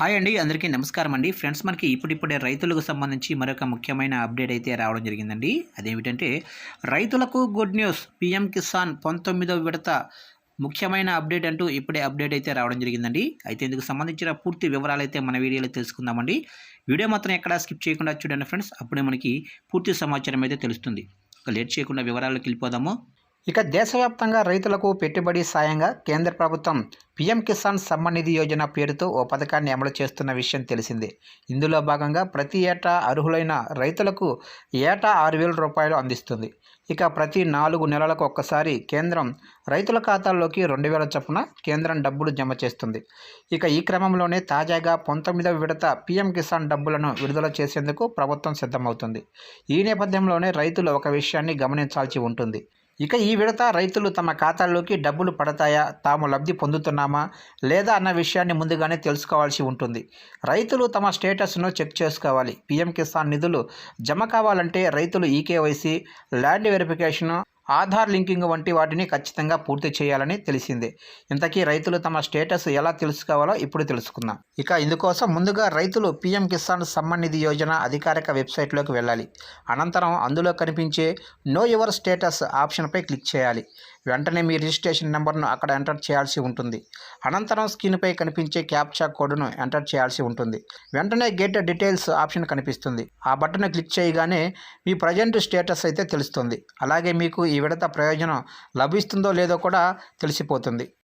Hi అండి. అందరికీ నమస్కారం అండి. ఫ్రెండ్స్, మనకి ఇప్పుడిప్పుడే రైతులకు సంబంధించి మరొక ముఖ్యమైన అప్డేట్ అయితే రావడం జరిగిందండి. అదేమిటంటే రైతులకు గుడ్ న్యూస్, పీఎం కిసాన్ 19వ విడత ముఖ్యమైన అప్డేట్ అంటూ ఇప్పుడే అప్డేట్ అయితే రావడం జరిగిందండి. అయితే ఇందుకు సంబంధించిన పూర్తి వివరాలు అయితే మన వీడియోలో తెలుసుకుందామండి. వీడియో మాత్రం ఎక్కడా స్కిప్ చేయకుండా చూడండి ఫ్రెండ్స్. అప్పుడే మనకి పూర్తి సమాచారం అయితే తెలుస్తుంది. ఇక లేట్ చేయకుండా వివరాలకు వెళ్ళిపోదాము. ఇక దేశవ్యాప్తంగా రైతులకు పెట్టుబడి సాయంగా కేంద్ర ప్రభుత్వం పీఎం కిసాన్ సమ్మాన్ నిధి యోజన పేరుతో ఓ పథకాన్ని అమలు చేస్తున్న విషయం తెలిసిందే. ఇందులో భాగంగా ప్రతి ఏటా అర్హులైన రైతులకు ఏటా 6,000 రూపాయలు అందిస్తుంది. ఇక ప్రతి 4 నెలలకు ఒక్కసారి కేంద్రం రైతుల ఖాతాల్లోకి 2,000 చొప్పున కేంద్రం డబ్బులు జమ చేస్తుంది. ఇక ఈ క్రమంలోనే తాజాగా 19వ విడత పీఎం కిసాన్ డబ్బులను విడుదల చేసేందుకు ప్రభుత్వం సిద్ధమవుతుంది. ఈ నేపథ్యంలోనే రైతులు ఒక విషయాన్ని గమనించాల్సి ఉంటుంది. ఇక ఈ విడత రైతులు తమ ఖాతాల్లోకి డబ్బులు పడతాయా, తాము లబ్ధి పొందుతున్నామా లేదా అన్న విషయాన్ని ముందుగానే తెలుసుకోవాల్సి ఉంటుంది. రైతులు తమ స్టేటస్ను చెక్ చేసుకోవాలి. పీఎం కిసాన్ నిధులు జమ కావాలంటే రైతులు eKYC, land verification, Aadhaar linking వంటి వాటిని ఖచ్చితంగా పూర్తి చేయాలని తెలిసిందే. ఇంతకీ రైతులు తమ స్టేటస్ ఎలా తెలుసుకోవాలో ఇప్పుడు తెలుసుకుందాం. ఇక ఇందుకోసం ముందుగా రైతులు పీఎం కిసాన్ సమ్మాన్ నిధి యోజన అధికారిక వెబ్సైట్లోకి వెళ్ళాలి. అనంతరం అందులో కనిపించే నో యువర్ స్టేటస్ ఆప్షన్పై క్లిక్ చేయాలి. వెంటనే మీ రిజిస్ట్రేషన్ నెంబర్ను అక్కడ ఎంటర్ చేయాల్సి ఉంటుంది. అనంతరం స్క్రీన్పై కనిపించే క్యాప్చా కోడ్ను ఎంటర్ చేయాల్సి ఉంటుంది. వెంటనే గెట్ డీటెయిల్స్ ఆప్షన్ కనిపిస్తుంది. ఆ బటన్ క్లిక్ చేయగానే మీ ప్రజెంట్ స్టేటస్ అయితే తెలుస్తుంది. అలాగే మీకు ఈ విడత ప్రయోజనం లభిస్తుందో లేదో కూడా తెలిసిపోతుంది.